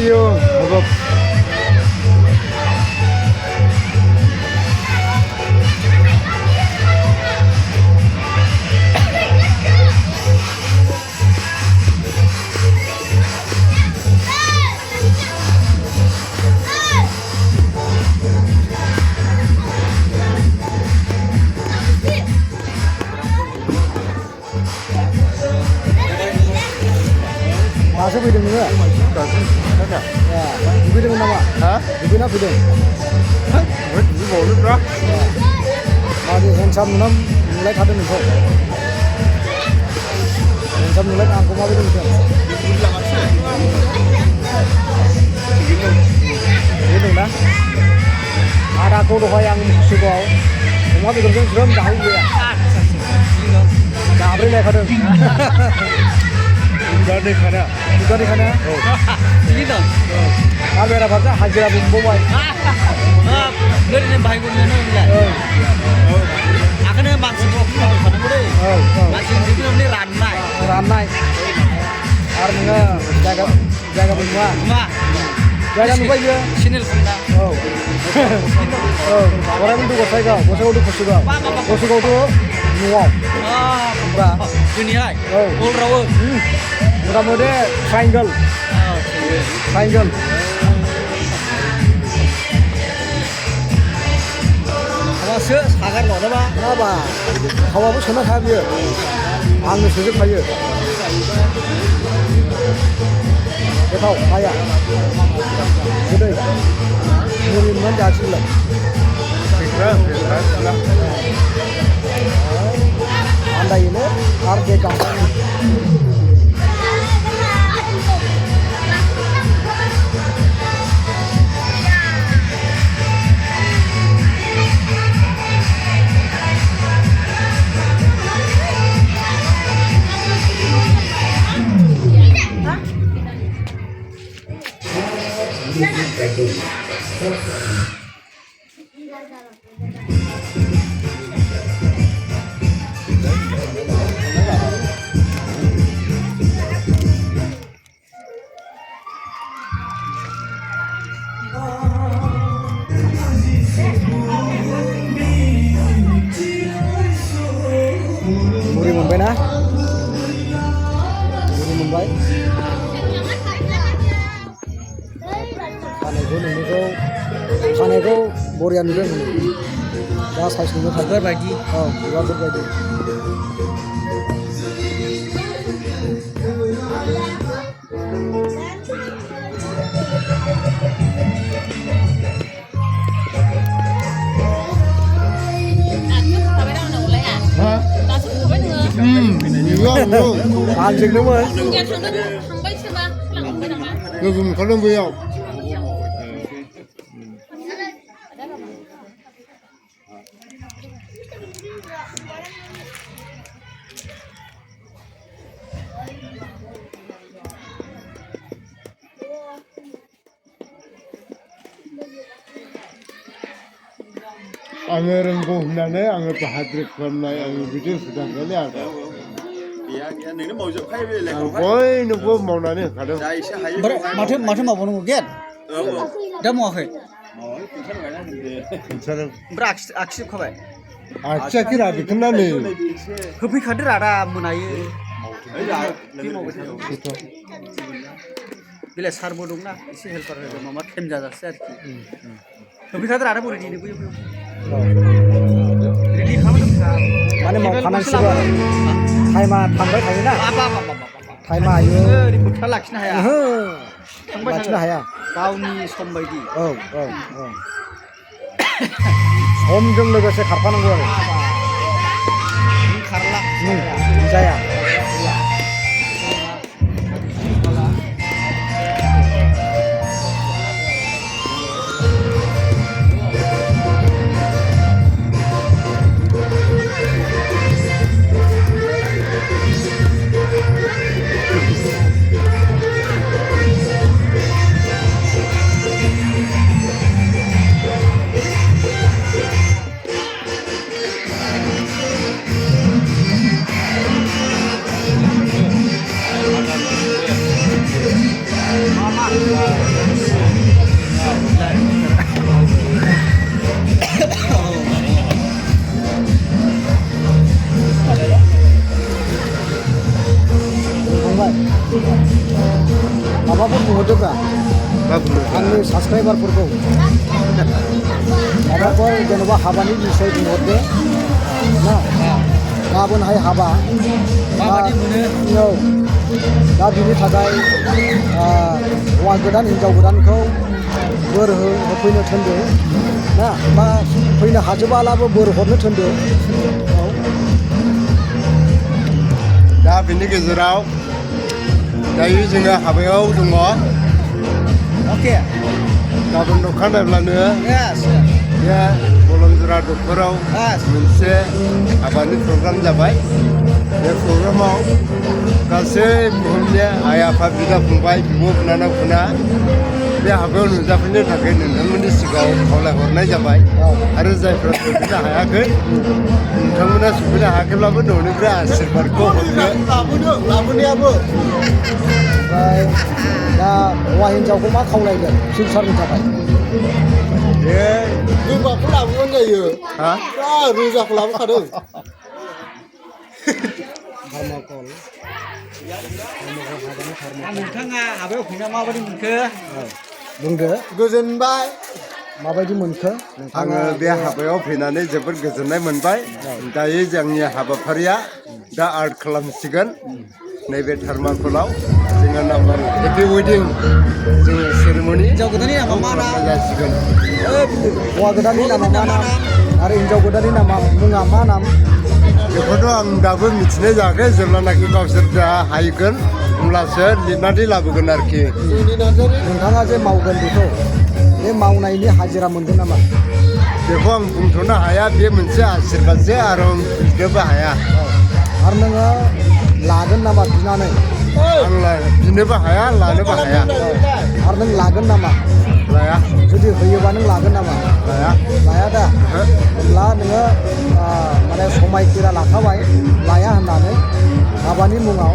Ayo, mogok. Masuk hidung juga? Ya, hidung nama? Hah? Hidung apa hidung? Hah? Hidung boleh berapa? Mari handsome nam mulai kado nih kok. Handsome mulai aku mau hidung kan? Hidung dah? Ada aku doa yang suka. Mau hidung kan sudah jauh ya. Dah beri leh kado. Udah deh kana. Oh. Ini dong. Kamera baca hajira bumbu boy. Lo ini bahaya gue nih nih. Akhirnya maksud gue kalau mana gue deh. Maksud itu ini ranai. Ranai. Artinya jaga bumbu. Mah. Jaga bumbu aja. Sini lah. Oh. Orang itu kau saya kau itu kau suka itu nuau. Berapa? Dunia. Oh. All round. Mudah-mudahan triangle. Triangle. Kalau sagar loh, apa? Kenapa? Kau apa sana kaya? Angin sejuk kaya. Kita tahu kaya. Gede. Mungkin mana jadi lah. Fikra. Anda ini harga kampung. Muri Mumbai na? Muri Mumbai. Kaneko Borian juga nih. Dah size nih. Agar bagi. Oh, agar bagi. Anjing nama. Kalau beliau. Angin gohnane, angin pahatrik karnai, angin bijil sudah kali ada. Iya, ini mau jauh kayak beli. Boy, nunggu mau nanya kadang. Macam mau nunggu get. Dah mau apa? Beraksi kau baik. Aja kira bikin nih. Kopi kader ada munai. Bila sar bodong na, isi helper ada mama kem jaga sar. Kopi kader ada boleh ini punya. Ready kamu tu. Mana mau kanan sih? Thai mah tambah thai na. Apa. Thai mah ayo. Di putar laksna ya. Laksna ya. Kau ni sombaidi. Oh. Omjung लोगोसे खारफानांगौ आरो. Karla. जाया. बुंदोब्रा आंनि साबसक्राइबारफोरखौ माबाफोर जेनेबा हाबानि बिसय बुंहरदो ना गाबोनहाय हाबा दा बिनि थाखाय हौवा गोदान हिनजाव गोदानखौ बोर होफैनो थोनदो ना बा फैनो हाजोबालाबो बोर हरनो थोनदो दा बिनि गेजेराव दायो जोङो हाबायाव दङ Oke. गाबोन अखानायब्लानो Yes. बे बलंजरा दखराव मोनसे हाबानि प्रग्राम जाबाय बे प्रग्रामाव गासै बुहुमनि आइ आफा बिदा फंबाय बिब' बिनानावफोरा बे हाबायाव नुजाफैनो थाखाय नोंथांमोननि सिगाङाव खावलायहरनाय जाबाय आरो जायफोरा सफैनो हायाखै नोंथांमोना सफैनो हायाखैब्लाबो न'निफ्राय आशीर्बादखौ हरनो लाबोनायाबो ओमफ्राय दा हौवा हिनजावखौ मा खावलायगोन फिउचारनि थाखाय बे रोजाखौ लाबोबानो जायो हा रोजाखौ लाबोखादों नोंथाङा हाबायाव फैना माबायदि मोनखो? बुंदो गोजोनबाय माबायदि मोनखो आङो बे हाबायाव फैनानै जोबोद गोजोननाय मोनबाय दायो जोंनि हाबाफारिया दा आर्ट खालामसिगोन नैबे थार्माकलाव जोङो नाम्बार हेपि वेडिं जोङो सेरेमनि हिनजाव गोदाननि नामा मा नाम? जासिगोन हौवा गोदाननि नामा मा नाम आरो हिनजाव गोदाननि नामा मुङा मा नाम बेखौथ' आं दाबो मिथिनाय जायाखै जेब्लानाखि गावसोर दा हायगोन होमब्लासो लिरनानै लाबोगोन आरोखि नोंथाङा जे मावगोन बेखौ बे मावनायनि हाजिरा मोनगोन नामा बेखौ आं बुंथ'नो हाया बे मोनसे आशीर्बादसो आरो आं बिनोबो हाया आरो नोङो लागोन नामा बिनानै आं बिनोबो हाया लानोबो हाया आरो नों लागोन नामा लाया जुदि होयोबा नों लागोन नामा लाया लाया दा होमब्ला नोङो माने समायखिरा लाखाबाय लाया होननानै हाबानि मुङाव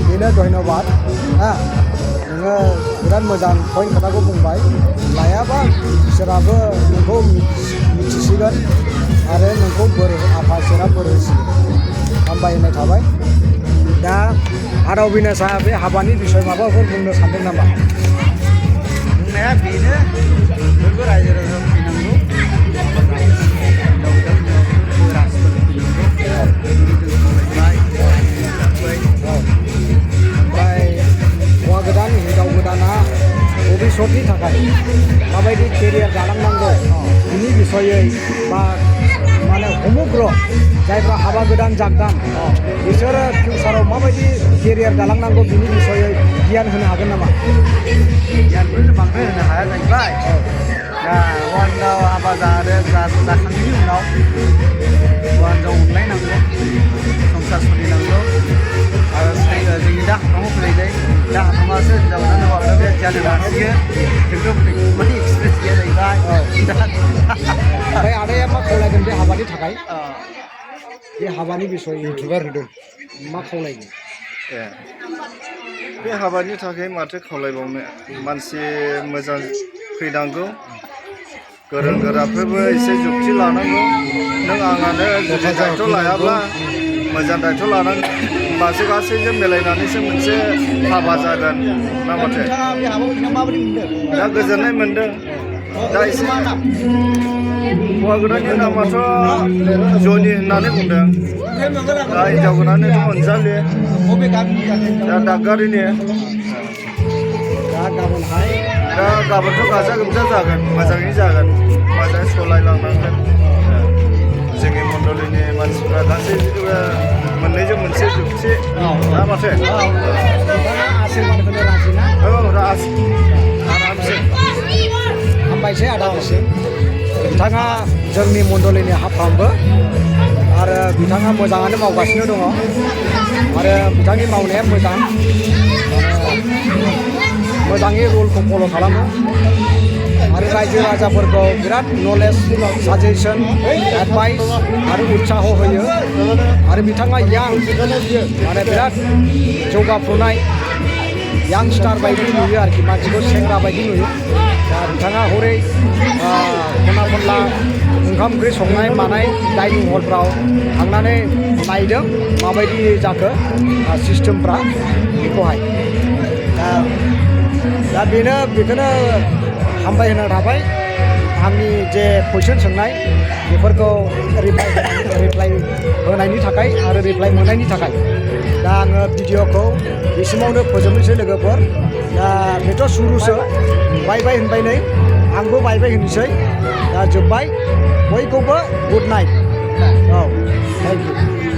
बेनो धन्यबाद नोङो बिराद मोजां पइन्ट खोथाखौ बुंबाय लायाबा इसोराबो नोंखौ मिथिसिगोन आरो नोंखौ बोर आफा इसोरा बोर होसिगोन हामबायनाय थाबाय दा आदा अबिनाशआ बे हाबानि बिसय माबाफोर बुंनो सानदों नामा बुंनाया बेनो बयबो रायजो राजा फैनांगौ ओमफ्राय हौवा गोदान हिनजाव गोदाना भबिष्यतनि थाखाय माबायदि केरियार जालांनांगौ बिनि बिसयै बा माने समग्र जायफ्रा हाबा गोदान जागोन बिसोरो फिउचाराव माबायदि केरियार जालांनांगौ बिनि बिसयै गियान होनो हागोन नामा गियानखौनो बांद्राय होनो हाया जाहैबाय दा हौवा हिनजाव हाबा जाखांनायनि उनाव हौवा हिनजाव अनलायनांगौ संसार सोलिनांगौ आरो जोंनि दा हाथामाव फैलायनाय दा हाथामासो हिनजाव गोदान हौवा गोदान बे गियान होनो हासिगोन जोंथ' माने एक्सपिरियेन्स गैया जाहैबाय ओमफ्राय आदाया मा खावलायगोन बे हाबानि थाखाय बे हाबानि बिसय इउटुबार होदों मा खावलायगोन बे हाबानि थाखाय माथो खावलायबावनो मानसि मोजां फैनांगौ गोरों गोराफोरबो एसे जुक्ति लानांगौ नों आंआनो जुदि दायथ' लायाब्ला मोजां दायथ' लानांगौ होमबासो गासैजों मिलायनानैसो मोनसे हाबा जागोन ना माथो नोंथाङा बे हाबाखौ फैना माबायदि मोनदों दा गोजोननाय मोनदों दा एसे हौवा गोदाननि नामाथ' जनि होननानै बुंदों दा हिनजाव गोदाननिथ' अनजालि बबे गामिनि दा दादगारिनि दा गाबोनहाय दा गाबोनथ' गाजा गोमजा जागोन मोजाङै जागोन मोजाङै सलायलांनांगोन जोंनि मण्डलिनि मानसिफ्रा गासै मोननैजों मोनसे जुक्ति ना माथो नोंथाङा आशीर्बाद होनो राजि ना आरामसे हामबायसै आदानिसिम बिथाङा जोंनि मण्डलिनि हाफामबो आरो बिथाङा मोजाङानो मावगासिनो दङ आरो बिथांनि मावनाया मोजां मोजाङै रुलखौ फल' खालामो आरो रायजो राजाफोरखौ बिराद नलेज साजेसन एडभाइस आरो उत्साह होयो आरो बिथाङा यां माने बिराद जौगाफुनाय यांस्टार बायदि नुयो आरोखि मानसिखौ सेंग्रा बायदि नुयो दा बिथाङा हरै खना खनला ओंखाम ओंख्रि संनाय मानाय डाइनिं हलफ्राव थांनानै नायदों माबायदि जाखो सिस्टेमफ्रा बेखौहाय दा दा बेखौनो हामबाय होनो थाबाय आंनि जे कुइसन सोंनाय बेफोरखौ रिप्लाइ होनायनि थाखाय आरो रिप्लाइ मोननायनि थाखाय दा आङो भिडिअखौ बिसिमावनो फोजोबनोसै लोगोफोर दा बेथ' सुरुसो बाय बाय होनबाय नै आंबो बाय बाय होनोसै दा जोब्बाय बयखौबो गुड नाइट औ थेंक इउ